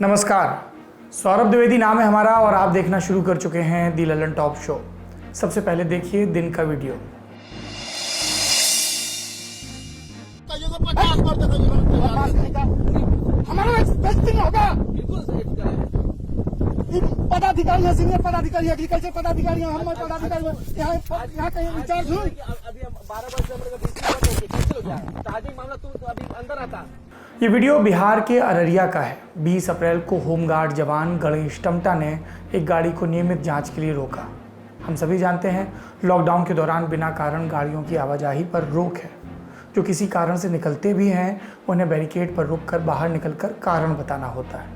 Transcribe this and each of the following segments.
नमस्कार, सौरभ द्विवेदी नाम है हमारा और आप देखना शुरू कर चुके हैं दी ललन टॉप शो। सबसे पहले देखिए दिन का वीडियो। हमारा बेइज्जती होगा। पदाधिकारी है, सीनियर पदाधिकारी, एग्रीकल्चर पदाधिकारी, हम पदाधिकारी यहाँ कहीं इंचार्ज हूँ। अभी हम 12 बजे मामला तू अभी अंदर आता। ये वीडियो बिहार के अररिया का है। 20 अप्रैल को होमगार्ड जवान गणेश टमटा ने एक गाड़ी को नियमित जांच के लिए रोका। हम सभी जानते हैं लॉकडाउन के दौरान बिना कारण गाड़ियों की आवाजाही पर रोक है। जो किसी कारण से निकलते भी हैं उन्हें बैरिकेड पर रुककर बाहर निकलकर कारण बताना होता है।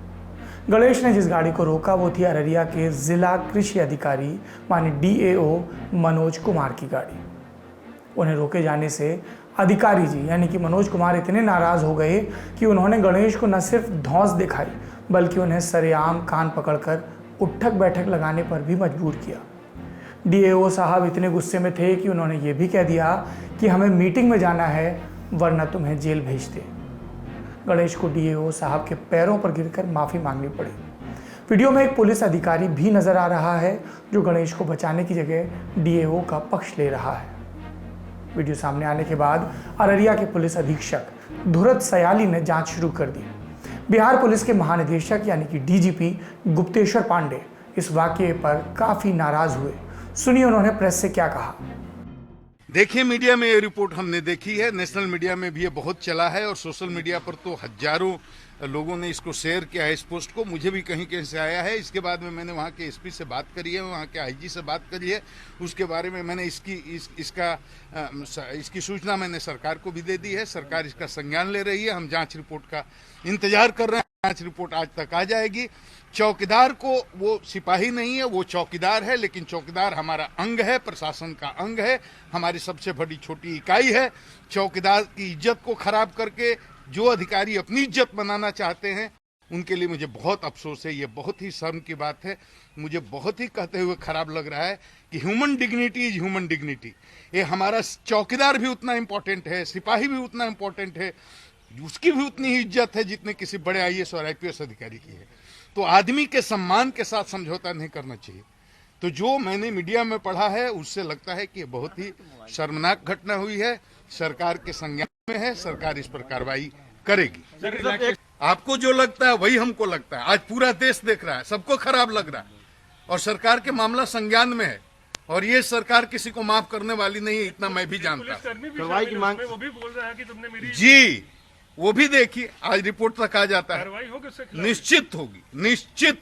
गणेश ने जिस गाड़ी को रोका वो थी अररिया के जिला कृषि अधिकारी माने DAO मनोज कुमार की गाड़ी। उन्हें रोके जाने से अधिकारी जी यानी कि मनोज कुमार इतने नाराज हो गए कि उन्होंने गणेश को न सिर्फ धौंस दिखाई बल्कि उन्हें सरेआम कान पकड़कर उठक बैठक लगाने पर भी मजबूर किया। DAO साहब इतने गुस्से में थे कि उन्होंने ये भी कह दिया कि हमें मीटिंग में जाना है वरना तुम्हें जेल भेज दे। गणेश को DAO साहब के पैरों पर गिरकर माफ़ी मांगनी पड़ी। वीडियो में एक पुलिस अधिकारी भी नजर आ रहा है जो गणेश को बचाने की जगह DAO का पक्ष ले रहा है। वीडियो सामने आने के बाद अररिया के पुलिस अधीक्षक धुरत सयाली ने जांच शुरू कर दी। बिहार पुलिस के महानिदेशक यानी कि DGP गुप्तेश्वर पांडे इस वाकये पर काफी नाराज हुए। सुनिए उन्होंने प्रेस से क्या कहा। देखिए, मीडिया में ये रिपोर्ट हमने देखी है, नेशनल मीडिया में भी ये बहुत चला है और सोशल मीडिया पर तो हजारों लोगों ने इसको शेयर किया है। इस पोस्ट को मुझे भी कहीं कहीं से आया है। इसके बाद में मैंने वहाँ के SP से बात करी है, वहाँ के IG से बात करी है। उसके बारे में मैंने इसकी सूचना मैंने सरकार को भी दे दी है। सरकार इसका संज्ञान ले रही है। हम जांच रिपोर्ट का इंतजार कर रहे हैं। जांच रिपोर्ट आज तक आ जाएगी। चौकीदार को, वो सिपाही नहीं है, वो चौकीदार है, लेकिन चौकीदार हमारा अंग है, प्रशासन का अंग है, हमारी सबसे बड़ी छोटी इकाई है। चौकीदार की इज्जत को खराब करके जो अधिकारी अपनी इज्जत बनाना चाहते हैं उनके लिए मुझे बहुत अफसोस है। ये बहुत ही शर्म की बात है। मुझे बहुत ही कहते हुए खराब लग रहा है कि human dignity is human dignity. ये हमारा चौकीदार भी उतना इम्पोर्टेंट है, सिपाही भी उतना इम्पोर्टेंट है, उसकी भी उतनी ही इज्जत है जितने किसी बड़े IAS और IPS अधिकारी की है। तो आदमी के सम्मान के साथ समझौता नहीं करना चाहिए। तो जो मैंने मीडिया में पढ़ा है उससे लगता है कि बहुत ही शर्मनाक घटना हुई है। सरकार के संज्ञान में है, सरकार इस पर कार्रवाई करेगी। आपको जो लगता है वही हमको लगता है। आज पूरा देश देख रहा है, सबको खराब लग रहा है और सरकार के मामला संज्ञान में है और ये सरकार किसी को माफ करने वाली नहीं है, इतना मैं भी जानता हूँ। कार्रवाई की मांग वो भी बोल रहा है कि तुमने मेरी जी, वो भी देखिए, आज रिपोर्ट तक आ जाता है। कार्रवाई होगी उसके खिलाफ। निश्चित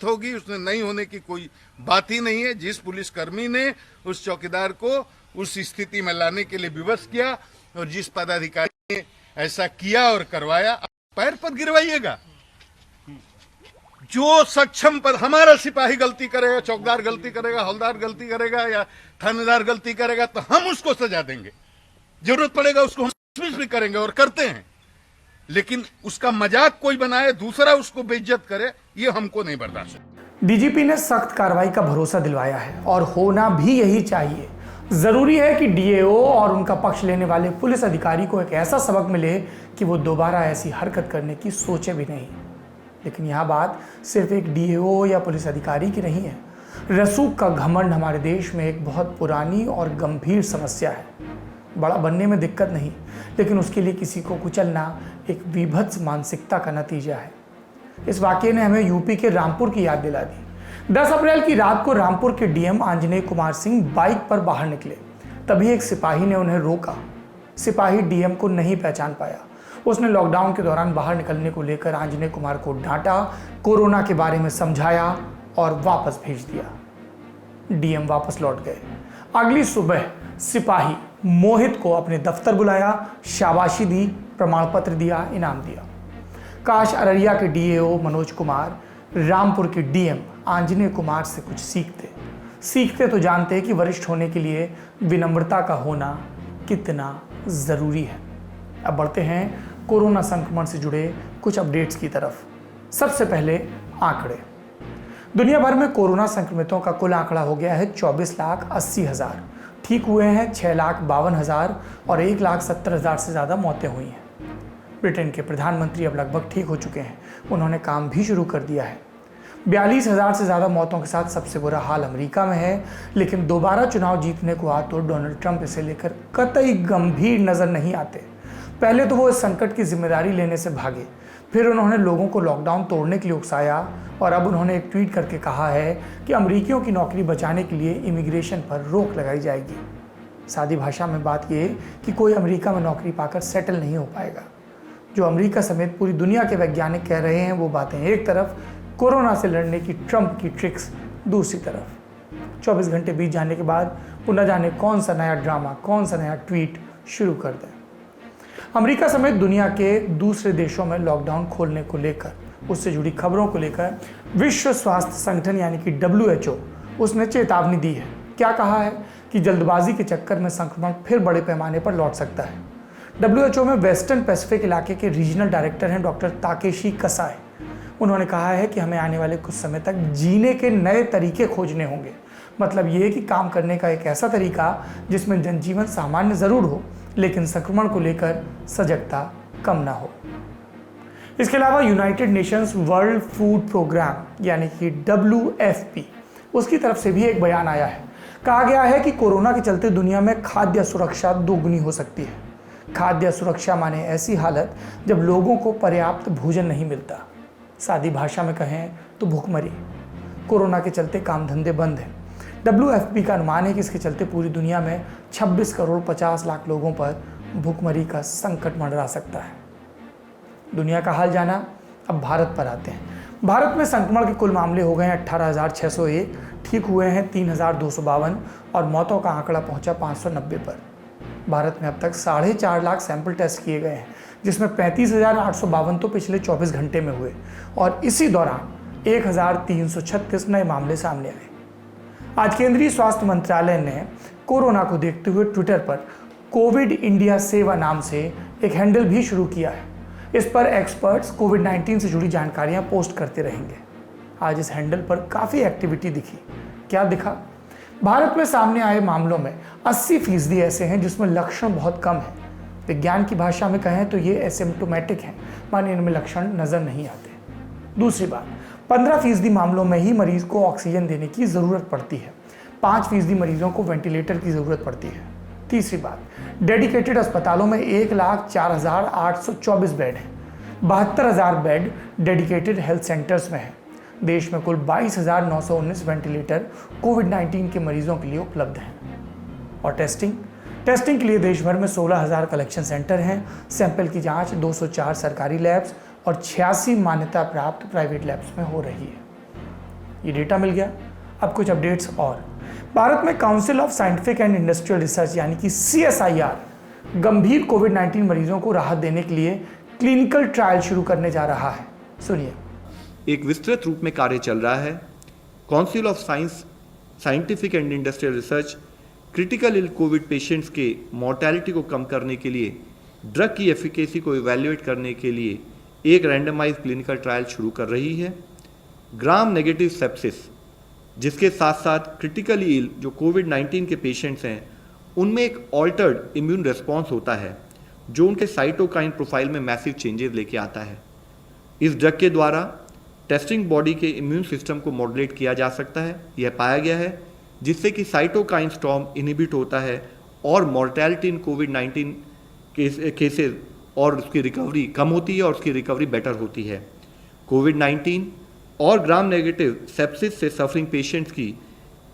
होगी। उसमें नहीं होने की कोई बात ही नहीं है। जिस पुलिसकर्मी ने उस चौकीदार को उस स्थिति में लाने के लिए विवश किया और जिस पदाधिकारी ने ऐसा किया और करवाया, पैर पर गिरवाइएगा। जो सक्षम पर, हमारा सिपाही गलती करेगा, चौकीदार गलती करेगा, हवलदार गलती करेगा या थानेदार गलती करेगा तो हम उसको सजा देंगे। जरूरत पड़ेगा उसको हम डिसमिस भी करेंगे और करते हैं। लेकिन उसका मजाक कोई बनाए, दूसरा उसको बेइज्जत करे, ये हमको नहीं बर्दाश्त है। DGP ने सख्त कार्रवाई का भरोसा दिलवाया है और होना भी यही चाहिए। जरूरी है कि DAO और उनका पक्ष लेने वाले पुलिस अधिकारी को एक ऐसा सबक मिले कि वो दोबारा ऐसी हरकत करने की सोचे भी नहीं। लेकिन यहाँ बात सिर्फ एक DAO या पुलिस अधिकारी की नहीं है। रसूख का घमंड हमारे देश में एक बहुत पुरानी और गंभीर समस्या है। बड़ा बनने में दिक्कत नहीं, लेकिन उसके लिए किसी को कुचलना एक विभत्स मानसिकता का नतीजा है। इस वाकये ने हमें यूपी के रामपुर की याद दिला दी। 10 अप्रैल की रात को रामपुर के DM आंजनेय कुमार सिंह बाइक पर बाहर निकले। तभी एक सिपाही ने उन्हें रोका। सिपाही DM को नहीं पहचान पाया। उसने लॉकडाउन के दौरान बाहर निकलने को लेकर आंजनेय कुमार को डांटा, कोरोना के बारे में समझाया और वापस भेज दिया। DM वापस लौट गए। अगली सुबह सिपाही मोहित को अपने दफ्तर बुलाया, शाबाशी दी, प्रमाण पत्र दिया, इनाम दिया। काश अररिया के DAO मनोज कुमार रामपुर के DM आंजनेय कुमार से कुछ सीखते तो जानते कि वरिष्ठ होने के लिए विनम्रता का होना कितना ज़रूरी है। अब बढ़ते हैं कोरोना संक्रमण से जुड़े कुछ अपडेट्स की तरफ। सबसे पहले आंकड़े। दुनिया भर में कोरोना संक्रमितों का कुल आंकड़ा हो गया है 24,80,000। ठीक हुए हैं 6,52,000 और 1,70,000 से ज़्यादा मौतें हुई हैं। ब्रिटेन के प्रधानमंत्री अब लगभग ठीक हो चुके हैं, उन्होंने काम भी शुरू कर दिया है। 42,000 से ज़्यादा मौतों के साथ सबसे बुरा हाल अमेरिका में है, लेकिन दोबारा चुनाव जीतने को तो डोनाल्ड ट्रंप इसे लेकर कतई गंभीर नज़र नहीं आते। पहले तो वो इस संकट की जिम्मेदारी लेने से भागे, फिर उन्होंने लोगों को लॉकडाउन तोड़ने के लिए उकसाया और अब उन्होंने एक ट्वीट करके कहा है कि अमेरिकियों की नौकरी बचाने के लिए इमिग्रेशन पर रोक लगाई जाएगी। सादी भाषा में बात ये कि कोई अमेरिका में नौकरी पाकर सेटल नहीं हो पाएगा। जो अमेरिका समेत पूरी दुनिया के वैज्ञानिक कह रहे हैं वो बातें एक तरफ, कोरोना से लड़ने की ट्रंप की ट्रिक्स दूसरी तरफ। 24 घंटे बीत जाने के बाद वो न जाने कौन सा नया ड्रामा, कौन सा नया ट्वीट शुरू कर दें। अमेरिका समेत दुनिया के दूसरे देशों में लॉकडाउन खोलने को लेकर, उससे जुड़ी खबरों को लेकर विश्व स्वास्थ्य संगठन यानी कि WHO उसने चेतावनी दी है। क्या कहा है कि जल्दबाजी के चक्कर में संक्रमण फिर बड़े पैमाने पर लौट सकता है। WHO में वेस्टर्न पैसिफिक इलाके के रीजनल डायरेक्टर हैं डॉक्टर ताकेशी कसाई। उन्होंने कहा है कि हमें आने वाले कुछ समय तक जीने के नए तरीके खोजने होंगे। मतलब ये कि काम करने का एक ऐसा तरीका जिसमें जनजीवन सामान्य ज़रूर हो, लेकिन संक्रमण को लेकर सजगता कम ना हो। इसके अलावा United Nations World Food Programme यानी कि WFP उसकी तरफ से भी एक बयान आया है। कहा गया है कि कोरोना के चलते दुनिया में खाद्य सुरक्षा दोगुनी हो सकती है। खाद्य सुरक्षा माने ऐसी हालत जब लोगों को पर्याप्त भोजन नहीं मिलता। सादी भाषा में कहें तो भूखमरी। कोरोना के चलते काम धंधे बंद हैं। WFP का अनुमान है कि इसके चलते पूरी दुनिया में 26 करोड़ 50 लाख लोगों पर भूखमरी का संकट मंडरा सकता है। दुनिया का हाल जाना, अब भारत पर आते हैं। भारत में संक्रमण के कुल मामले हो गए हैं 18,601, ठीक हुए हैं 3,252 और मौतों का आंकड़ा पहुंचा 590 पर। भारत में अब तक 4.5 लाख सैंपल टेस्ट किए गए हैं, जिसमें 35,852 तो पिछले 24 घंटे में हुए और इसी दौरान 1,336 नए मामले सामने आए। आज केंद्रीय स्वास्थ्य मंत्रालय ने कोरोना को देखते हुए ट्विटर पर कोविड इंडिया सेवा नाम से एक हैंडल भी शुरू किया है। इस पर एक्सपर्ट्स कोविड-19 से जुड़ी जानकारियां पोस्ट करते रहेंगे। आज इस हैंडल पर काफ़ी एक्टिविटी दिखी। क्या दिखा? भारत में सामने आए मामलों में 80% ऐसे हैं जिसमें लक्षण बहुत कम है। विज्ञान की भाषा में कहें तो ये एसिम्प्टोमेटिक हैं, माने इनमें लक्षण नज़र नहीं आते। दूसरी बात, 15% मामलों में ही मरीज को ऑक्सीजन देने की ज़रूरत पड़ती है। 5% मरीजों को वेंटिलेटर की ज़रूरत पड़ती है। तीसरी बात, डेडिकेटेड अस्पतालों में 1,04,824 बेड हैं। 72,000 बेड डेडिकेटेड हेल्थ सेंटर्स में हैं। देश में कुल 22,919 वेंटिलेटर कोविड-19 के मरीजों के लिए उपलब्ध हैं। और टेस्टिंग के लिए देश भर में 16,000 कलेक्शन सेंटर हैं। सैंपल की जांच 204 सरकारी लैब्स और 86 मान्यता प्राप्त प्राइवेट लैब्स में हो रही है। ये डेटा मिल गया। अब कुछ अपडेट्स और। भारत में council of Scientific and Industrial research यानी कि CSIR गंभीर कोविड-19 मरीजों को राहत देने के लिए क्लिनिकल ट्रायल शुरू करने जा रहा है। सुनिए। एक विस्तृत रूप में कार्य चल रहा है। Council of Scientific and Industrial Research critical ill COVID patients के मॉर्टेलिटी को कम करने के लिए ड्रग की एफिकेसी को इवैल्यूएट करने के लिए एक रैंडमाइज क्लिनिकल ट्रायल शुरू कर रही है। ग्राम नेगेटिव सेप्सिस, जिसके साथ साथ क्रिटिकली इल जो कोविड-19 के पेशेंट्स हैं उनमें एक ऑल्टर्ड इम्यून रिस्पॉन्स होता है जो उनके साइटोकाइन प्रोफाइल में मैसिव चेंजेस लेके आता है। इस ड्रग के द्वारा टेस्टिंग बॉडी के इम्यून सिस्टम को मॉडुलेट किया जा सकता है। यह पाया गया है जिससे कि साइटोकाइन स्टॉर्म इनहिबिट होता है और मॉर्टेलिटी इन कोविड-19 केसेस और उसकी रिकवरी कम होती है और उसकी रिकवरी बेटर होती है। कोविड-19 और ग्राम नेगेटिव सेप्सिस से सफरिंग पेशेंट्स की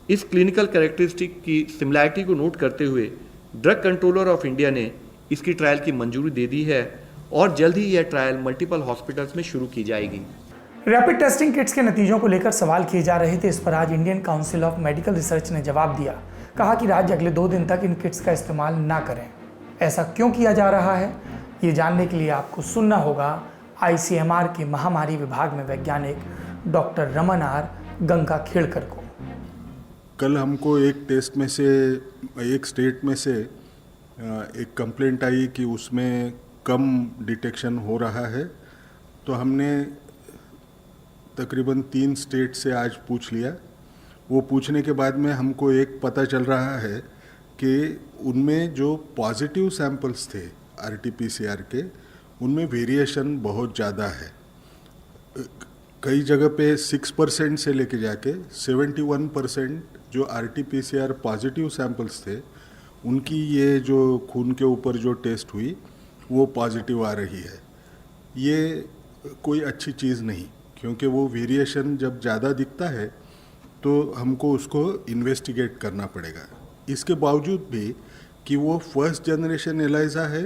इस क्लिनिकल कैरेक्टरिस्टिक की सिमिलैरिटी को नोट करते हुए ड्रग कंट्रोलर ऑफ इंडिया ने इसकी ट्रायल की मंजूरी दे दी है और जल्द ही यह ट्रायल मल्टीपल हॉस्पिटल्स में शुरू की जाएगी। रैपिड टेस्टिंग किट्स के नतीजों को लेकर सवाल किए जा रहे थे। इस पर आज Indian council of medical research ने जवाब दिया। कहा कि राज्य अगले 2 दिन तक इन किट्स का इस्तेमाल ना करें। ऐसा क्यों किया जा रहा है, ये जानने के लिए आपको सुनना होगा ICMR के महामारी विभाग में वैज्ञानिक डॉक्टर रमन आर गंगाखेड़कर को। कल हमको एक टेस्ट में से एक स्टेट में से एक कंप्लेंट आई कि उसमें कम डिटेक्शन हो रहा है, तो हमने तकरीबन 3 स्टेट से आज पूछ लिया। वो पूछने के बाद में हमको एक पता चल रहा है कि उनमें जो पॉजिटिव सैंपल्स थे RT-PCR के उनमें वेरिएशन बहुत ज़्यादा है। कई जगह पे 6% से लेके जाके 71% जो RT-PCR पॉजिटिव सैंपल्स थे उनकी ये जो खून के ऊपर जो टेस्ट हुई वो पॉजिटिव आ रही है। ये कोई अच्छी चीज़ नहीं, क्योंकि वो वेरिएशन जब ज़्यादा दिखता है तो हमको उसको इन्वेस्टिगेट करना पड़ेगा। इसके बावजूद भी कि वो फर्स्ट जनरेशन एलाइजा है,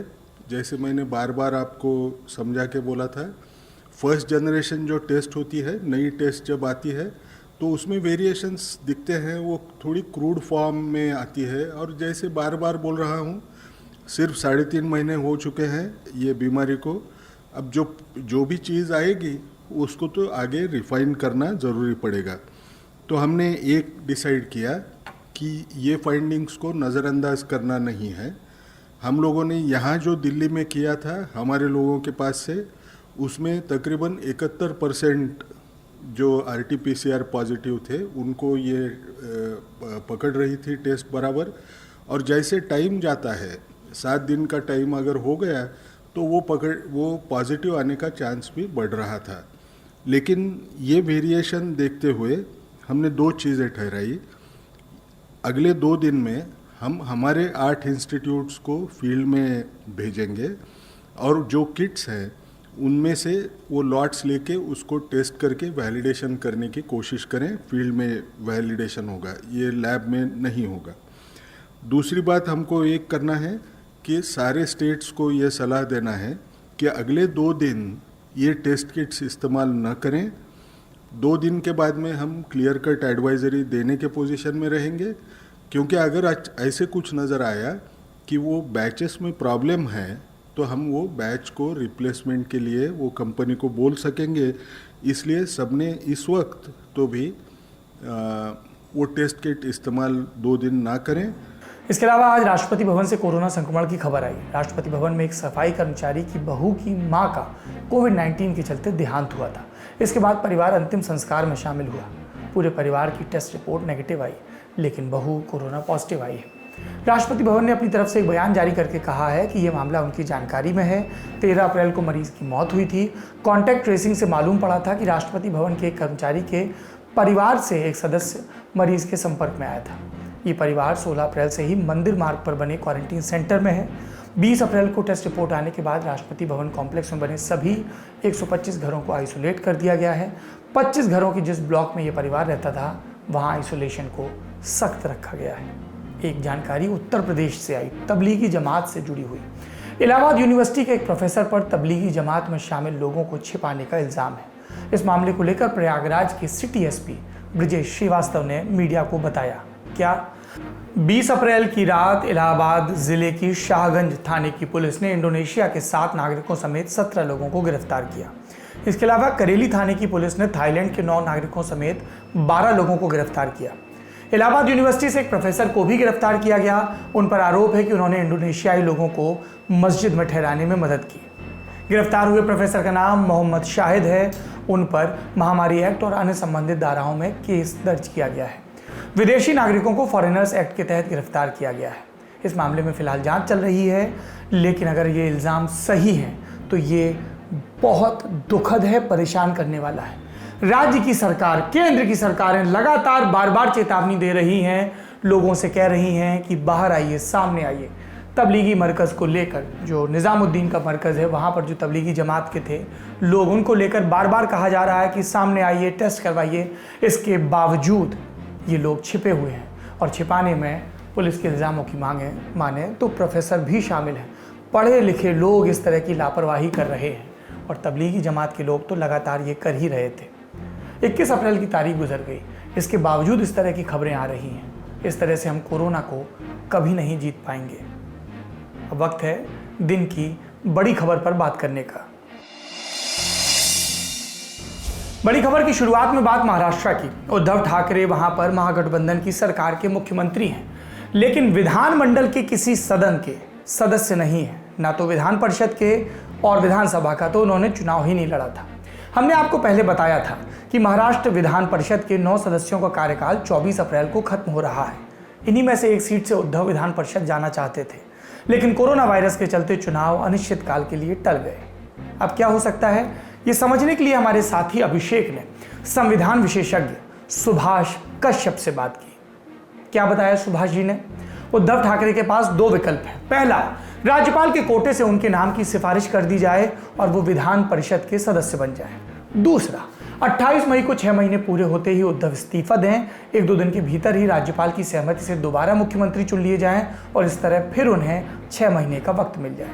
जैसे मैंने बार बार आपको समझा के बोला था, फर्स्ट जनरेशन जो टेस्ट होती है, नई टेस्ट जब आती है तो उसमें वेरिएशंस दिखते हैं, वो थोड़ी क्रूड फॉर्म में आती है। और जैसे बार बार बोल रहा हूँ, सिर्फ 3.5 महीने हो चुके हैं ये बीमारी को। अब जो भी चीज़ आएगी उसको तो आगे रिफाइन करना ज़रूरी पड़ेगा। तो हमने एक डिसाइड किया कि ये फाइंडिंग्स को नज़रअंदाज करना नहीं है। हम लोगों ने यहाँ जो दिल्ली में किया था हमारे लोगों के पास से, उसमें तकरीबन 71% जो RT-PCR पॉजिटिव थे उनको ये पकड़ रही थी टेस्ट बराबर। और जैसे टाइम जाता है, 7 दिन का टाइम अगर हो गया तो वो पॉजिटिव आने का चांस भी बढ़ रहा था। लेकिन ये वेरिएशन देखते हुए हमने 2 चीज़ें ठहराई। अगले 2 दिन में हम हमारे 8 इंस्टीट्यूट्स को फील्ड में भेजेंगे और जो किट्स हैं उनमें से वो लॉट्स लेके उसको टेस्ट करके वैलिडेशन करने की कोशिश करें। फील्ड में वैलिडेशन होगा, ये लैब में नहीं होगा। दूसरी बात हमको एक करना है कि सारे स्टेट्स को ये सलाह देना है कि अगले 2 दिन ये टेस्ट किट्स इस्तेमाल न करें। 2 दिन के बाद में हम क्लियर कट एडवाइजरी देने के पोजीशन में रहेंगे, क्योंकि अगर ऐसे कुछ नज़र आया कि वो बैचेस में प्रॉब्लम है तो हम वो बैच को रिप्लेसमेंट के लिए वो कंपनी को बोल सकेंगे। इसलिए सबने इस वक्त तो भी वो टेस्ट किट इस्तेमाल 2 दिन ना करें। इसके अलावा आज राष्ट्रपति भवन से कोरोना संक्रमण की खबर आई। राष्ट्रपति भवन में एक सफाई कर्मचारी की बहू की मां का कोविड-19 के चलते देहांत हुआ था। इसके बाद परिवार अंतिम संस्कार में शामिल हुआ। पूरे परिवार की टेस्ट रिपोर्ट नेगेटिव आई, लेकिन बहू कोरोना पॉजिटिव आई है। राष्ट्रपति भवन ने अपनी तरफ से एक बयान जारी करके कहा है कि यह मामला उनकी जानकारी में है। 13 अप्रैल को मरीज की मौत हुई थी। कॉन्टैक्ट ट्रेसिंग से मालूम पड़ा था कि राष्ट्रपति भवन के एक कर्मचारी के परिवार से एक सदस्य मरीज के संपर्क में आया था। ये परिवार 16 अप्रैल से ही मंदिर मार्ग पर बने क्वारंटीन सेंटर में है। 20 अप्रैल को टेस्ट रिपोर्ट आने के बाद राष्ट्रपति भवन कॉम्प्लेक्स में बने सभी 125 घरों को आइसोलेट कर दिया गया है। 25 घरों की जिस ब्लॉक में ये परिवार रहता था वहाँ आइसोलेशन को सख्त रखा गया है। एक जानकारी उत्तर प्रदेश से आई, तबलीगी जमात से जुड़ी हुई। इलाहाबाद यूनिवर्सिटी के एक प्रोफेसर पर तबलीगी जमात में शामिल लोगों को छिपाने का इल्ज़ाम है। इस मामले को लेकर प्रयागराज के सिटी एसपी ब्रजेश श्रीवास्तव ने मीडिया को बताया। क्या 20 अप्रैल की रात इलाहाबाद जिले की शाहगंज थाने की पुलिस ने इंडोनेशिया के 7 नागरिकों समेत 17 लोगों को गिरफ्तार किया। इसके अलावा करेली थाने की पुलिस ने थाईलैंड के 9 नागरिकों समेत 12 लोगों को गिरफ्तार किया। इलाहाबाद यूनिवर्सिटी से एक प्रोफेसर को भी गिरफ्तार किया गया। उन पर आरोप है कि उन्होंने इंडोनेशियाई लोगों को मस्जिद में ठहराने में मदद की। गिरफ्तार हुए प्रोफेसर का नाम मोहम्मद शाहिद है। उन पर महामारी एक्ट और अन्य संबंधित धाराओं में केस दर्ज किया गया है। विदेशी नागरिकों को फॉरेनर्स एक्ट के तहत गिरफ्तार किया गया है। इस मामले में फिलहाल जांच चल रही है, लेकिन अगर ये इल्ज़ाम सही है तो ये बहुत दुखद है, परेशान करने वाला है। राज्य की सरकार, केंद्र की सरकारें लगातार बार बार चेतावनी दे रही हैं, लोगों से कह रही हैं कि बाहर आइए, सामने आइए। तबलीगी मरकज़ को लेकर, जो निज़ामुद्दीन का मरकज़ है, वहाँ पर जो तबलीगी जमात के थे लोग, उनको लेकर बार बार कहा जा रहा है कि सामने आइए, टेस्ट करवाइए। इसके बावजूद ये लोग छिपे हुए हैं और छिपाने में पुलिस के इल्ज़ामों की माने तो प्रोफेसर भी शामिल हैं। पढ़े लिखे लोग इस तरह की लापरवाही कर रहे हैं और तबलीगी जमात के लोग तो लगातार ये कर ही रहे थे। 21 अप्रैल की तारीख गुजर गई, इसके बावजूद इस तरह की खबरें आ रही हैं। इस तरह से हम कोरोना को कभी नहीं जीत पाएंगे। अब वक्त है दिन की बड़ी खबर पर बात करने का। बड़ी खबर की शुरुआत में बात महाराष्ट्र की। उद्धव ठाकरे वहां पर महागठबंधन की सरकार के मुख्यमंत्री हैं, लेकिन विधानमंडल के किसी सदन के सदस्य नहीं है। ना तो विधान परिषद के और विधानसभा का तो उन्होंने चुनाव ही नहीं लड़ा था। हमने आपको पहले बताया था कि महाराष्ट्र विधान परिषद के 9 सदस्यों का कार्यकाल 24 अप्रैल को खत्म हो रहा है। इन्हीं में से एक सीट से उद्धव विधान परिषद जाना चाहते थे, लेकिन कोरोना वायरस के चलते चुनाव अनिश्चितकाल के लिए टल गए। अब क्या हो सकता है, ये समझने के लिए हमारे साथी अभिषेक ने संविधान विशेषज्ञ सुभाष कश्यप से बात की। क्या बताया सुभाष जी ने? उद्धव ठाकरे के पास दो विकल्प हैं। पहला, राज्यपाल के कोटे से उनके नाम की सिफारिश कर दी जाए और वो विधान परिषद के सदस्य बन जाए। दूसरा, 28 मई को 6 महीने पूरे होते ही उद्धव इस्तीफा दें, 1-2 दिन के भीतर ही राज्यपाल की सहमति से दोबारा मुख्यमंत्री चुन लिए जाएं और इस तरह फिर उन्हें 6 महीने का वक्त मिल जाए।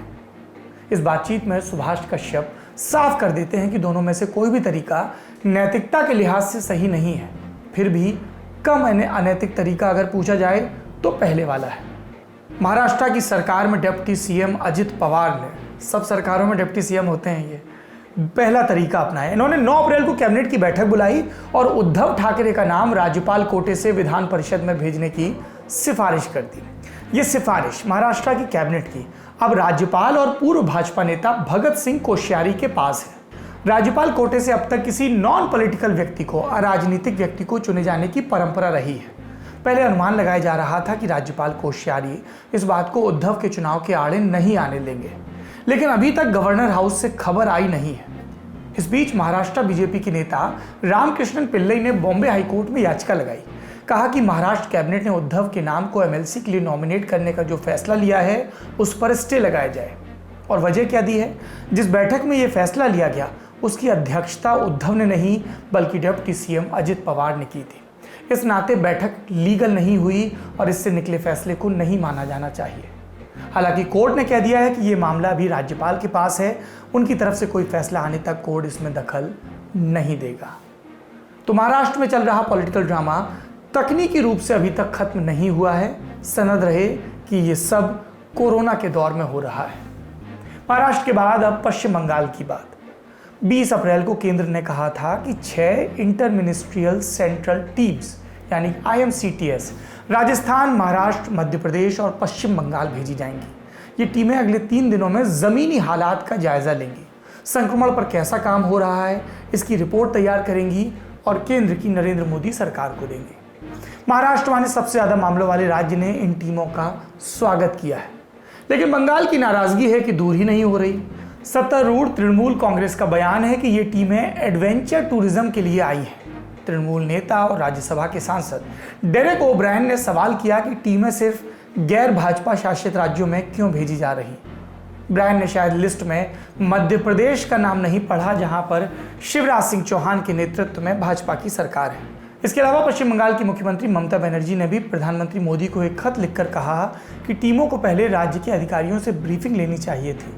इस बातचीत में सुभाष कश्यप साफ कर देते हैं कि दोनों में से कोई भी तरीका नैतिकता के लिहाज से सही नहीं है। फिर भी कम अनैतिक तरीका अगर पूछा जाए तो पहले वाला है। महाराष्ट्र की सरकार में डिप्टी सीएम अजित पवार ने, सब सरकारों में डिप्टी सीएम होते हैं, ये पहला तरीका अपनाया। इन्होंने 9 अप्रैल को कैबिनेट की बैठक बुलाई और उद्धव ठाकरे का नाम राज्यपाल कोटे से विधान परिषद में भेजने की सिफारिश कर दी। ये सिफारिश महाराष्ट्र की कैबिनेट की अब राज्यपाल और पूर्व भाजपा नेता भगत सिंह कोश्यारी के पास है। राज्यपाल कोटे से अब तक किसी नॉन पॉलिटिकल व्यक्ति को, अराजनीतिक व्यक्ति को चुने जाने की परंपरा रही है। पहले अनुमान लगाया जा रहा था कि राज्यपाल कोश्यारी इस बात को उद्धव के चुनाव के आड़े नहीं आने देंगे, लेकिन अभी तक गवर्नर हाउस से खबर आई नहीं है। इस बीच महाराष्ट्र बीजेपी के नेता रामकृष्णन पिल्लई ने बॉम्बे हाईकोर्ट में याचिका लगाई। कहा कि महाराष्ट्र कैबिनेट ने उद्धव के नाम को एमएलसी के लिए नॉमिनेट करने का जो फैसला लिया है उस पर स्टे लगाया जाए। और वजह क्या दी है? जिस बैठक में यह फैसला लिया गया उसकी अध्यक्षता उद्धव ने नहीं बल्कि डिप्टी सीएम अजित पवार ने की थी। इस नाते बैठक लीगल नहीं हुई और इससे निकले फैसले को नहीं माना जाना चाहिए। हालांकि कोर्ट ने कह दिया है कि यह मामला भी राज्यपाल के पास है, उनकी तरफ से कोई फैसला आने तक कोर्ट इसमें दखल नहीं देगा। तो महाराष्ट्र में चल रहा पॉलिटिकल ड्रामा तकनीकी रूप से अभी तक खत्म नहीं हुआ है। सनद रहे कि ये सब कोरोना के दौर में हो रहा है। महाराष्ट्र के बाद अब पश्चिम बंगाल की बात। 20 अप्रैल को केंद्र ने कहा था कि 6 इंटर मिनिस्ट्रियल सेंट्रल टीम्स यानी IMCTS राजस्थान, महाराष्ट्र, मध्य प्रदेश और पश्चिम बंगाल भेजी जाएंगी। ये टीमें अगले 3 दिनों में ज़मीनी हालात का जायजा लेंगी, संक्रमण पर कैसा काम हो रहा है इसकी रिपोर्ट तैयार करेंगी और केंद्र की नरेंद्र मोदी सरकार को देंगे। महाराष्ट्र वाले सबसे ज़्यादा मामलों वाले राज्य ने इन टीमों का स्वागत किया है, लेकिन बंगाल की नाराज़गी है कि दूर ही नहीं हो रही। सत्तारूढ़ तृणमूल कांग्रेस का बयान है कि ये टीमें एडवेंचर टूरिज्म के लिए आई हैं। तृणमूल नेता और राज्यसभा के सांसद डेरेक ओब्रायन ने सवाल किया कि टीमें सिर्फ गैर भाजपा शासित राज्यों में क्यों भेजी जा रही। ब्रायन ने शायद लिस्ट में मध्य प्रदेश का नाम नहीं पढ़ा, जहां पर शिवराज सिंह चौहान के नेतृत्व में भाजपा की सरकार है। इसके अलावा पश्चिम बंगाल की मुख्यमंत्री ममता बनर्जी ने भी प्रधानमंत्री मोदी को एक खत लिखकर कहा कि टीमों को पहले राज्य के अधिकारियों से ब्रीफिंग लेनी चाहिए थी।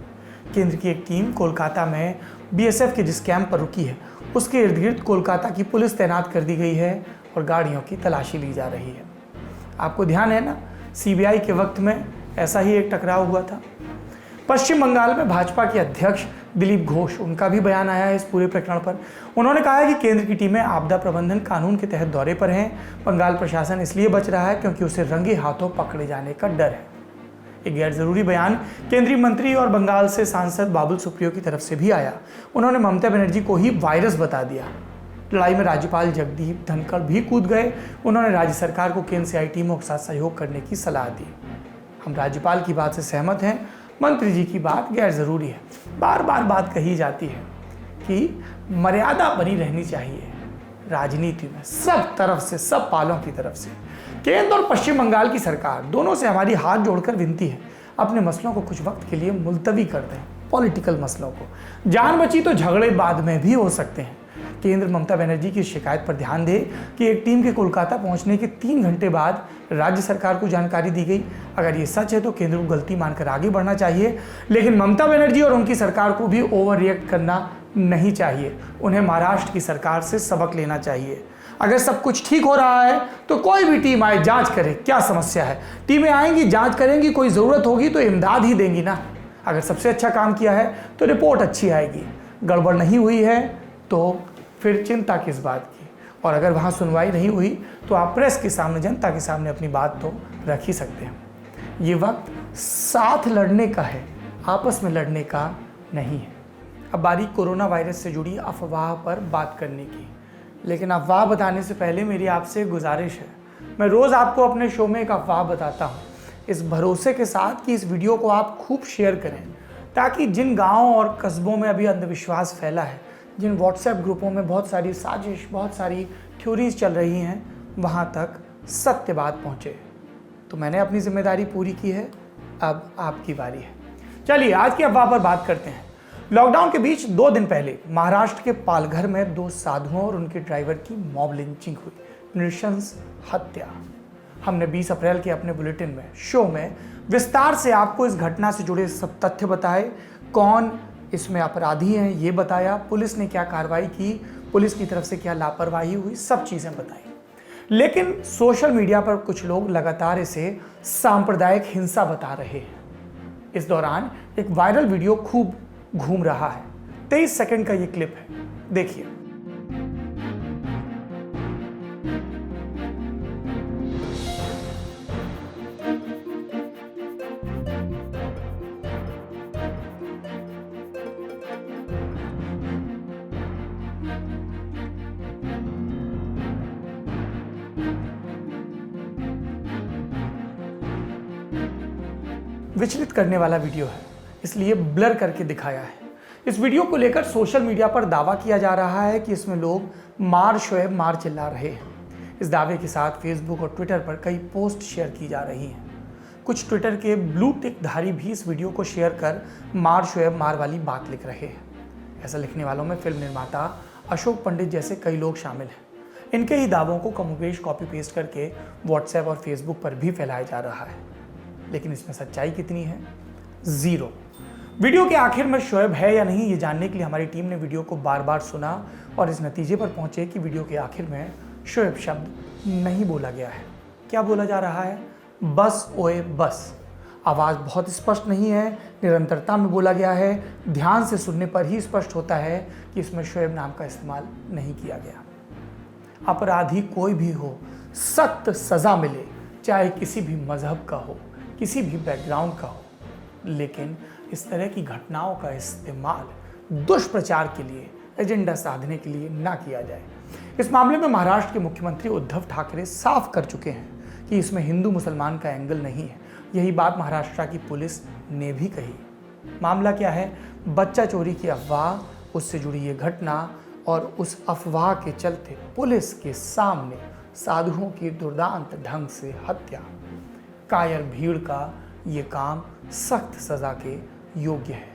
केंद्र की एक टीम कोलकाता में BSF के जिस कैंप पर रुकी है उसके इर्द गिर्द कोलकाता की पुलिस तैनात कर दी गई है और गाड़ियों की तलाशी ली जा रही है। आपको ध्यान है ना, CBI के वक्त में ऐसा ही एक टकराव हुआ था। पश्चिम बंगाल में भाजपा के अध्यक्ष दिलीप घोष, उनका भी बयान आया है इस पूरे प्रकरण पर। उन्होंने कहा है कि केंद्र की टीमें आपदा प्रबंधन कानून के तहत दौरे पर हैं। बंगाल प्रशासन इसलिए बच रहा है क्योंकि उसे रंगे हाथों पकड़े जाने का डर है। एक गैर जरूरी बयान केंद्रीय मंत्री और बंगाल से सांसद बाबुल सुप्रियो की तरफ से भी आया। उन्होंने ममता बनर्जी को ही वायरस बता दिया। लड़ाई में राज्यपाल जगदीप धनखड़ भी कूद गए। उन्होंने राज्य सरकार को केंद्र से आई टीमों के साथ सहयोग करने की सलाह दी। हम राज्यपाल की बात से सहमत हैं, मंत्री जी की बात गैर जरूरी है। बार बार बात कही जाती है कि मर्यादा बनी रहनी चाहिए राजनीति में, सब तरफ से, सब पालों की तरफ से। केंद्र और पश्चिम बंगाल की सरकार दोनों से हमारी हाथ जोड़कर विनती है, अपने मसलों को कुछ वक्त के लिए मुलतवी कर दें, पॉलिटिकल मसलों को। जान बची तो झगड़े बाद में भी हो सकते हैं। केंद्र ममता बनर्जी की शिकायत पर ध्यान दे कि एक टीम के कोलकाता पहुंचने के 3 घंटे बाद राज्य सरकार को जानकारी दी गई। अगर ये सच है तो केंद्र को गलती मानकर आगे बढ़ना चाहिए, लेकिन ममता बनर्जी और उनकी सरकार को भी ओवर रिएक्ट करना नहीं चाहिए। उन्हें महाराष्ट्र की सरकार से सबक लेना चाहिए। अगर सब कुछ ठीक हो रहा है तो कोई भी टीम आए, जांच करे, क्या समस्या है। टीमें आएंगी, जांच करेंगी, कोई ज़रूरत होगी तो इमदाद ही देंगी ना। अगर सबसे अच्छा काम किया है तो रिपोर्ट अच्छी आएगी, गड़बड़ नहीं हुई है तो फिर चिंता किस बात की। और अगर वहाँ सुनवाई नहीं हुई तो आप प्रेस के सामने, जनता के सामने अपनी बात तो रख ही सकते हैं। ये वक्त साथ लड़ने का है, आपस में लड़ने का नहीं है। अब बारी कोरोना वायरस से जुड़ी अफवाह पर बात करने की, लेकिन अफवाह बताने से पहले मेरी आपसे गुजारिश है, मैं रोज़ आपको अपने शो में एक अफवाह बताता हूँ, इस भरोसे के साथ कि इस वीडियो को आप खूब शेयर करें ताकि जिन गांवों और कस्बों में अभी अंधविश्वास फैला है, जिन व्हाट्सएप ग्रुपों में बहुत सारी साजिश, बहुत सारी थ्योरीज चल रही हैं, वहां तक सत्य बात पहुंचे। तो मैंने अपनी जिम्मेदारी पूरी की है, अब आपकी बारी है। चलिए आज की अफवाह पर बात करते हैं। लॉकडाउन के बीच 2 दिन पहले महाराष्ट्र के पालघर में 2 साधुओं और उनके ड्राइवर की मॉब लिंचिंग हुई, नृशंस हत्या। हमने 20 अप्रैल के अपने बुलेटिन में, शो में विस्तार से आपको इस घटना से जुड़े सब तथ्य बताए, कौन इसमें अपराधी हैं ये बताया, पुलिस ने क्या कार्रवाई की, पुलिस की तरफ से क्या लापरवाही हुई, सब चीज़ें बताई। लेकिन सोशल मीडिया पर कुछ लोग लगातार इसे सांप्रदायिक हिंसा बता रहे हैं। इस दौरान एक वायरल वीडियो खूब घूम रहा है। 23 सेकंड का ये क्लिप है, देखिए। विचलित करने वाला वीडियो है, इसलिए ब्लर करके दिखाया है। इस वीडियो को लेकर सोशल मीडिया पर दावा किया जा रहा है कि इसमें लोग मार शोएब मार चिल्ला रहे हैं। इस दावे के साथ फेसबुक और ट्विटर पर कई पोस्ट शेयर की जा रही हैं। कुछ ट्विटर के ब्लू टिक धारी भी इस वीडियो को शेयर कर मार शोएब मार वाली बात लिख रहे हैं। ऐसा लिखने वालों में फिल्म निर्माता अशोक पंडित जैसे कई लोग शामिल हैं। इनके ही दावों को कमोबेश कॉपी पेस्ट करके व्हाट्सएप और फेसबुक पर भी फैलाया जा रहा है। लेकिन इसमें सच्चाई कितनी है? 0। वीडियो के आखिर में शोएब है या नहीं, ये जानने के लिए हमारी टीम ने वीडियो को बार बार सुना और इस नतीजे पर पहुंचे कि वीडियो के आखिर में शोएब शब्द नहीं बोला गया है। क्या बोला जा रहा है? बस ओए बस। आवाज़ बहुत स्पष्ट नहीं है, निरंतरता में बोला गया है। ध्यान से सुनने पर ही स्पष्ट होता है कि इसमें शोएब नाम का इस्तेमाल नहीं किया गया। अपराधी कोई भी हो, सख्त सज़ा मिले, चाहे किसी भी मजहब का हो, किसी भी बैकग्राउंड का हो। लेकिन इस तरह की घटनाओं का इस्तेमाल दुष्प्रचार के लिए, एजेंडा साधने के लिए ना किया जाए। इस मामले में महाराष्ट्र के मुख्यमंत्री उद्धव ठाकरे साफ कर चुके हैं कि इसमें हिंदू मुसलमान का एंगल नहीं है। यही बात महाराष्ट्र की पुलिस ने भी कही। मामला क्या है? बच्चा चोरी की अफवाह, उससे जुड़ी ये घटना और उस अफवाह के चलते पुलिस के सामने साधुओं की दुर्दांत ढंग से हत्या। कायर भीड़ का ये काम सख्त सजा के योग्य है।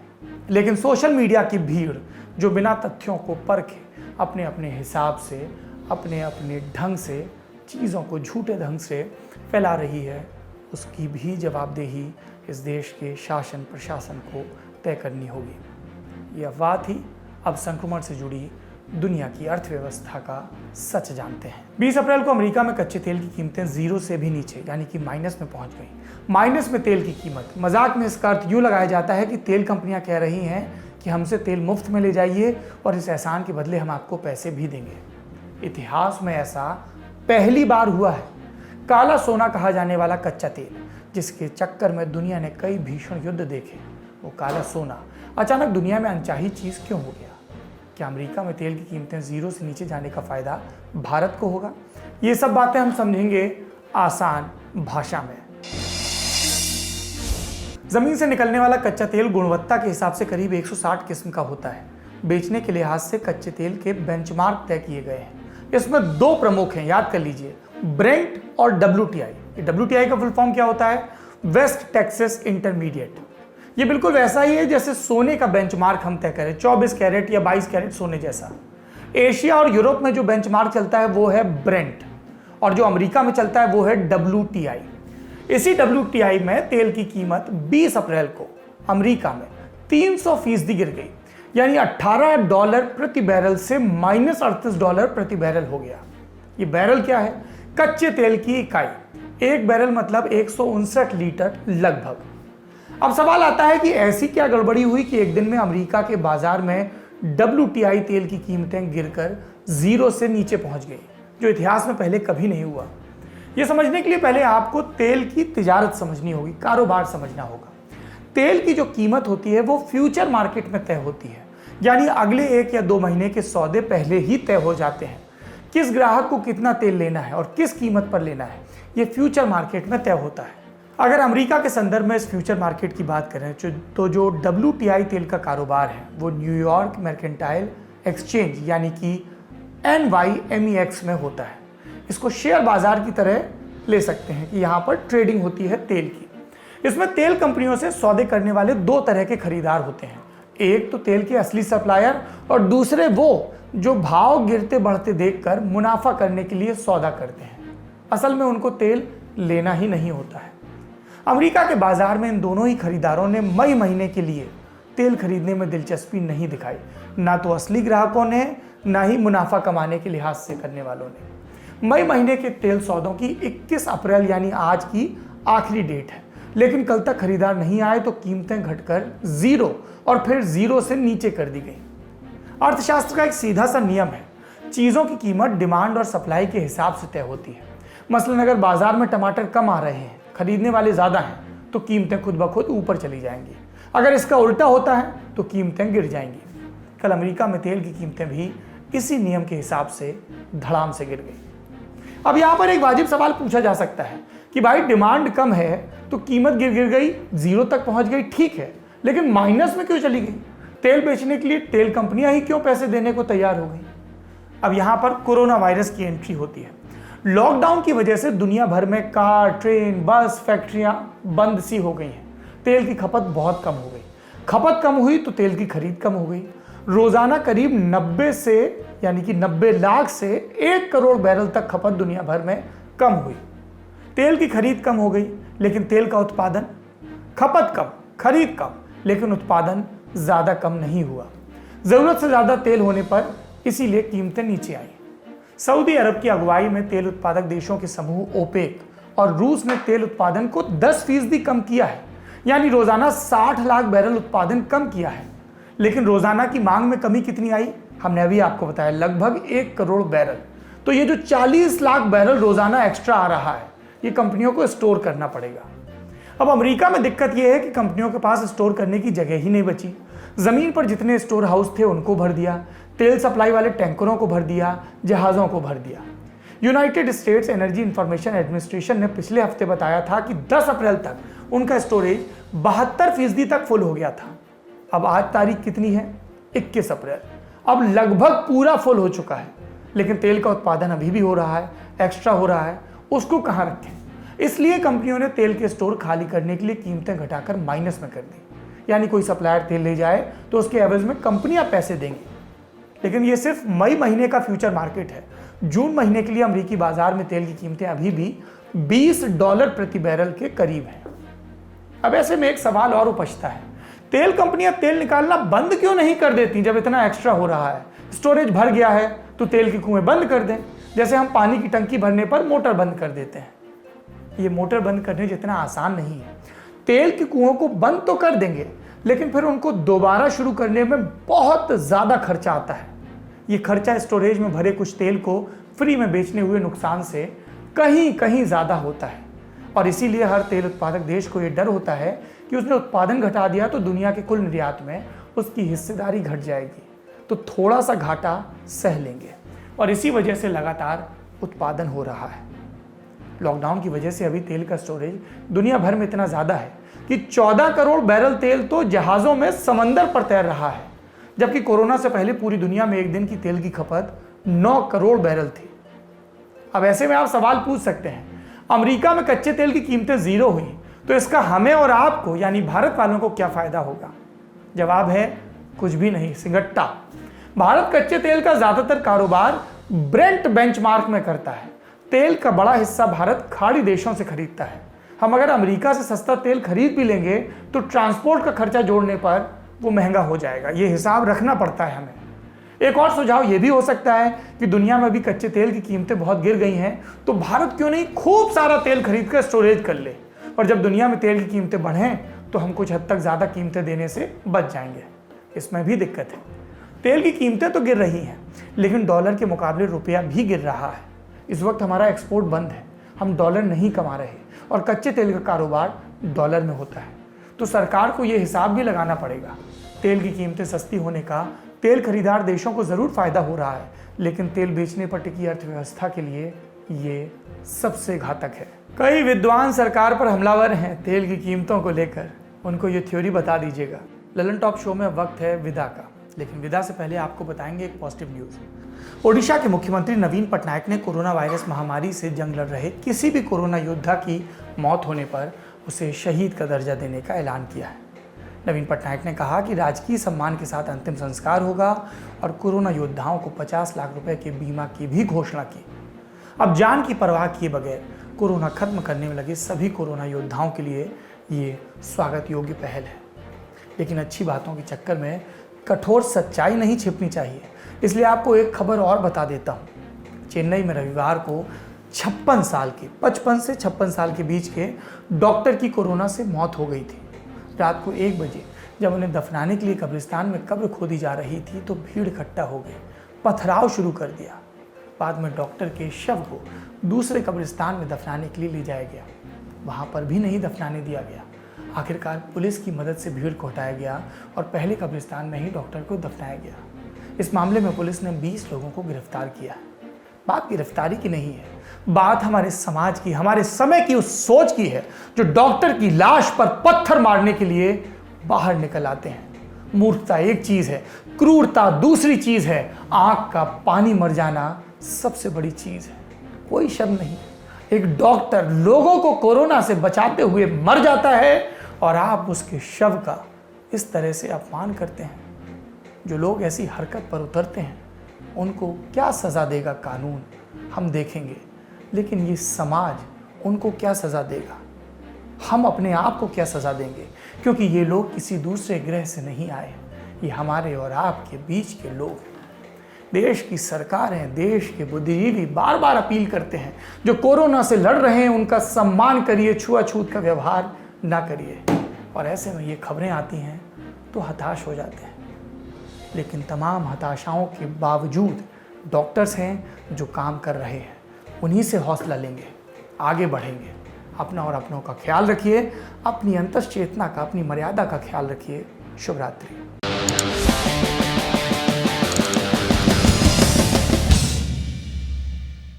लेकिन सोशल मीडिया की भीड़ जो बिना तथ्यों को परखे अपने अपने हिसाब से, अपने अपने ढंग से चीज़ों को झूठे ढंग से फैला रही है, उसकी भी जवाबदेही इस देश के शासन प्रशासन को तय करनी होगी। ये अफवाह थी, अब संक्रमण से जुड़ी दुनिया की अर्थव्यवस्था का सच जानते हैं। 20 अप्रैल को अमेरिका में कच्चे तेल की कीमतें 0 से भी नीचे यानी कि माइनस में पहुंच गई। माइनस में तेल की कीमत, मजाक में इसका अर्थ यूँ लगाया जाता है कि तेल कंपनियां कह रही हैं कि हमसे तेल मुफ्त में ले जाइए और इस एहसान के बदले हम आपको पैसे भी देंगे। इतिहास में ऐसा पहली बार हुआ है। काला सोना कहा जाने वाला कच्चा तेल, जिसके चक्कर में दुनिया ने कई भीषण युद्ध देखे, वो काला सोना अचानक दुनिया में अनचाही चीज़ क्यों हो गया? क्या अमेरिका में तेल की कीमतें 0 से नीचे जाने का फ़ायदा भारत को होगा? ये सब बातें हम समझेंगे आसान भाषा में। ज़मीन से निकलने वाला कच्चा तेल गुणवत्ता के हिसाब से करीब 160 किस्म का होता है। बेचने के लिहाज से कच्चे तेल के बेंचमार्क तय किए गए हैं। इसमें 2 प्रमुख हैं, याद कर लीजिए, ब्रेंट और WTI। WTI का फुल फॉर्म क्या होता है? West Texas intermediate. ये बिल्कुल वैसा ही है जैसे सोने का बेंचमार्क हम तय करें, 24 कैरेट या 22 कैरेट सोने जैसा। एशिया और यूरोप में जो बेंचमार्क चलता है वो है ब्रेंट, और जो अमेरिका में चलता है वो है WTI। इसी WTI में तेल की कीमत 20 अप्रैल को अमेरिका में 300% गिर गई, यानी $18 प्रति बैरल से -$38 प्रति बैरल हो गया। ये बैरल क्या है? कच्चे तेल की इकाई। एक बैरल मतलब 159 लीटर लगभग। अब सवाल आता है कि ऐसी क्या गड़बड़ी हुई कि एक दिन में अमेरिका के बाजार में WTI तेल की कीमतें गिरकर 0 से नीचे पहुंच गई, जो इतिहास में पहले कभी नहीं हुआ। यह समझने के लिए पहले आपको तेल की तिजारत समझनी होगी, कारोबार समझना होगा। तेल की जो कीमत होती है वो फ्यूचर मार्केट में तय होती है, यानी अगले 1 या 2 महीने के सौदे पहले ही तय हो जाते हैं। किस ग्राहक को कितना तेल लेना है और किस कीमत पर लेना है, ये फ्यूचर मार्केट में तय होता है। अगर अमेरिका के संदर्भ में इस फ्यूचर मार्केट की बात करें तो जो WTI तेल का कारोबार है वो न्यूयॉर्क मर्केंटाइल एक्सचेंज यानी कि NYMEX में होता है। इसको शेयर बाजार की तरह ले सकते हैं कि यहाँ पर ट्रेडिंग होती है तेल की। इसमें तेल कंपनियों से सौदे करने वाले दो तरह के खरीदार होते हैं, एक तो तेल के असली सप्लायर और दूसरे वो जो भाव गिरते बढ़ते देखकर मुनाफा करने के लिए सौदा करते हैं। असल में उनको तेल लेना ही नहीं होता है। अमेरिका के बाजार में इन दोनों ही खरीदारों ने मई महीने के लिए तेल खरीदने में दिलचस्पी नहीं दिखाई, ना तो असली ग्राहकों ने ना ही मुनाफा कमाने के लिहाज से करने वालों ने। मई महीने के तेल सौदों की 21 अप्रैल यानी आज की आखिरी डेट है, लेकिन कल तक खरीदार नहीं आए तो कीमतें घटकर 0 और फिर 0 से नीचे कर दी गई। अर्थशास्त्र का एक सीधा सा नियम है, चीजों की कीमत डिमांड और सप्लाई के हिसाब से तय होती है। मसलन अगर बाजार में टमाटर कम आ रहे हैं, खरीदने वाले ज्यादा हैं, तो कीमतें खुद ब खुद ऊपर चली जाएंगी। अगर इसका उल्टा होता है तो कीमतें गिर जाएंगी। कल अमेरिका में तेल की कीमतें भी इसी नियम के हिसाब से धड़ाम से गिर गई। अब यहां पर एक वाजिब सवाल पूछा जा सकता है कि भाई डिमांड कम है तो कीमत गिर गई, 0 तक पहुंच गई, ठीक है, लेकिन माइनस में क्यों चली गई? तेल बेचने के लिए तेल कंपनियां ही क्यों पैसे देने को तैयार हो गई? अब यहां पर कोरोना वायरस की एंट्री होती है। लॉकडाउन की वजह से दुनिया भर में कार, ट्रेन, बस, फैक्ट्रियां बंद सी हो गई हैं। तेल की खपत बहुत कम हो गई। खपत कम हुई तो तेल की खरीद कम हो गई। रोजाना करीब 90 लाख से 1 करोड़ बैरल तक खपत दुनिया भर में कम हुई। तेल की खरीद कम हो गई, लेकिन तेल का उत्पादन, खपत कम, खरीद कम, लेकिन उत्पादन ज्यादा कम नहीं हुआ। जरूरत से ज्यादा तेल होने पर इसीलिए कीमतें नीचे आई। सऊदी अरब की अगुवाई में तेल उत्पादक देशों के समूह ओपेक और रूस ने तेल उत्पादन को 10% कम किया है, यानी रोजाना 60 लाख बैरल उत्पादन कम किया है। लेकिन रोजाना की मांग में कमी कितनी आई? हमने अभी आपको बताया, लगभग 1 करोड़ बैरल। तो ये जो 40 लाख बैरल रोजाना एक्स्ट्रा आ रहा है, ये कंपनियों को स्टोर करना पड़ेगा। अब अमेरिका में दिक्कत यह है कि कंपनियों के पास स्टोर करने की जगह ही नहीं बची। जमीन पर जितने स्टोर हाउस थे उनको भर दिया, तेल सप्लाई वाले टैंकरों को भर दिया, जहाजों को भर दिया। United states energy information administration ने पिछले हफ्ते बताया था कि 10 अप्रैल तक उनका स्टोरेज 72% तक फुल हो गया था। अब आज तारीख कितनी है? 21 अप्रैल। अब लगभग पूरा फुल हो चुका है, लेकिन तेल का उत्पादन अभी भी हो रहा है, एक्स्ट्रा हो रहा है, उसको कहां रखें? इसलिए कंपनियों ने तेल के स्टोर खाली करने के लिए कीमतें घटाकर माइनस में कर दी। यानी कोई सप्लायर तेल ले जाए तो उसके एवज में कंपनियां पैसे देंगी। लेकिन ये सिर्फ मई महीने का फ्यूचर मार्केट है। जून महीने के लिए अमेरिकी बाजार में तेल की कीमतें अभी भी $20 प्रति बैरल के करीब हैं। अब ऐसे में एक सवाल और उपजता है, तेल कंपनियां तेल निकालना बंद क्यों नहीं कर देती जब इतना एक्स्ट्रा हो रहा है? स्टोरेज भर गया है तो तेल के कुएं बंद कर दें, जैसे हम पानी की टंकी भरने पर मोटर बंद कर देते हैं। ये मोटर बंद करने जितना आसान नहीं है। तेल के कुओं को बंद तो कर देंगे, लेकिन फिर उनको दोबारा शुरू करने में बहुत ज्यादा खर्चा आता है। ये खर्चा स्टोरेज में भरे कुछ तेल को फ्री में बेचने हुए नुकसान से कहीं कहीं ज्यादा होता है। और इसीलिए हर तेल उत्पादक देश को यह डर होता है कि उसने उत्पादन घटा दिया तो दुनिया के कुल निर्यात में उसकी हिस्सेदारी घट जाएगी, तो थोड़ा सा घाटा सह लेंगे। और इसी वजह से लगातार उत्पादन हो रहा है। लॉकडाउन की वजह से अभी तेल का स्टोरेज दुनिया भर में इतना ज्यादा है कि 14 करोड़ बैरल तेल तो जहाजों में समंदर पर तैर रहा है, जबकि कोरोना से पहले पूरी दुनिया में एक दिन की तेल की खपत 9 करोड़ बैरल थी। अब ऐसे में आप सवाल पूछ सकते हैं, अमेरिका में कच्चे तेल की कीमतें 0 हुई तो इसका हमें और आपको यानी भारत वालों को क्या फायदा होगा? जवाब है कुछ भी नहीं, सिंगट्टा। भारत कच्चे तेल का ज्यादातर कारोबार ब्रेंट बेंचमार्क में करता है। तेल का बड़ा हिस्सा भारत खाड़ी देशों से खरीदता है। हम अगर अमेरिका से सस्ता तेल खरीद भी लेंगे तो ट्रांसपोर्ट का खर्चा जोड़ने पर वो महंगा हो जाएगा। ये हिसाब रखना पड़ता है हमें। एक और सुझाव ये भी हो सकता है कि दुनिया में भी कच्चे तेल की कीमतें बहुत गिर गई हैं, तो भारत क्यों नहीं खूब सारा तेल खरीद कर स्टोरेज कर ले, और जब दुनिया में तेल की कीमतें बढ़ें तो हम कुछ हद तक ज़्यादा कीमतें देने से बच जाएंगे। इसमें भी दिक्कत है, तेल की कीमतें तो गिर रही हैं, लेकिन डॉलर के मुकाबले रुपया भी गिर रहा है। इस वक्त हमारा एक्सपोर्ट बंद है, हम डॉलर नहीं कमा रहे और कच्चे तेल का कारोबार डॉलर में होता है। तो सरकार को यह हिसाब भी लगाना पड़ेगा। तेल की कीमतें सस्ती होने का तेल खरीदार देशों को ज़रूर फायदा हो रहा है, लेकिन तेल बेचने पर टिकी अर्थव्यवस्था के लिए ये सबसे घातक है। कई विद्वान सरकार पर हमलावर हैं तेल की कीमतों को लेकर, उनको ये थ्योरी बता दीजिएगा। ललन टॉप शो में वक्त है विदा का, लेकिन विदा से पहले आपको बताएंगे एक पॉजिटिव न्यूज़। ओडिशा के मुख्यमंत्री नवीन पटनायक ने कोरोना वायरस महामारी से जंग लड़ रहे किसी भी कोरोना योद्धा की मौत होने पर उसे शहीद का दर्जा देने का ऐलान किया है। नवीन पटनायक ने कहा कि राजकीय सम्मान के साथ अंतिम संस्कार होगा और कोरोना योद्धाओं को 50 लाख रुपए के बीमा की भी घोषणा की। अब जान की परवाह किए बगैर कोरोना खत्म करने में लगे सभी कोरोना योद्धाओं के लिए ये स्वागत योग्य पहल है। लेकिन अच्छी बातों के चक्कर में कठोर सच्चाई नहीं छिपनी चाहिए, इसलिए आपको एक खबर और बता देता हूँ। चेन्नई में रविवार को 56 साल के 55 से 56 साल के बीच के डॉक्टर की कोरोना से मौत हो गई थी। रात को 1 बजे जब उन्हें दफनाने के लिए कब्रिस्तान में कब्र खोदी जा रही थी तो भीड़ इकट्ठा हो गई, पथराव शुरू कर दिया। बाद में डॉक्टर के शव को दूसरे कब्रिस्तान में दफनाने के लिए ले जाया गया, वहाँ पर भी नहीं दफनाने दिया गया। आखिरकार पुलिस की मदद से भीड़ को हटाया गया और पहले कब्रिस्तान में ही डॉक्टर को दफनाया गया। इस मामले में पुलिस ने 20 लोगों को गिरफ्तार किया। बात गिरफ्तारी की नहीं है, बात हमारे समाज की, हमारे समय की उस सोच की है जो डॉक्टर की लाश पर पत्थर मारने के लिए बाहर निकल आते हैं। मूर्खता एक चीज है, क्रूरता दूसरी चीज है, आंख का पानी मर जाना सबसे बड़ी चीज है। कोई शर्म नहीं, एक डॉक्टर लोगों को कोरोना से बचाते हुए मर जाता है और आप उसके शव का इस तरह से अपमान करते हैं। जो लोग ऐसी हरकत पर उतरते हैं उनको क्या सज़ा देगा कानून, हम देखेंगे, लेकिन ये समाज उनको क्या सज़ा देगा, हम अपने आप को क्या सज़ा देंगे, क्योंकि ये लोग किसी दूसरे ग्रह से नहीं आए, ये हमारे और आपके बीच के लोग हैं। देश की सरकारें, देश के बुद्धिजीवी बार बार अपील करते हैं जो कोरोना से लड़ रहे हैं उनका सम्मान करिए, छुआछूत का व्यवहार ना करिए। और ऐसे में ये खबरें आती हैं तो हताश हो जाते हैं, लेकिन तमाम हताशाओं के बावजूद डॉक्टर्स हैं जो काम कर रहे हैं, उन्हीं से हौसला लेंगे, आगे बढ़ेंगे। अपना और अपनों का ख्याल रखिए, अपनी अंतर्चेतना का, अपनी मर्यादा का ख्याल रखिए। शुभ रात्रि।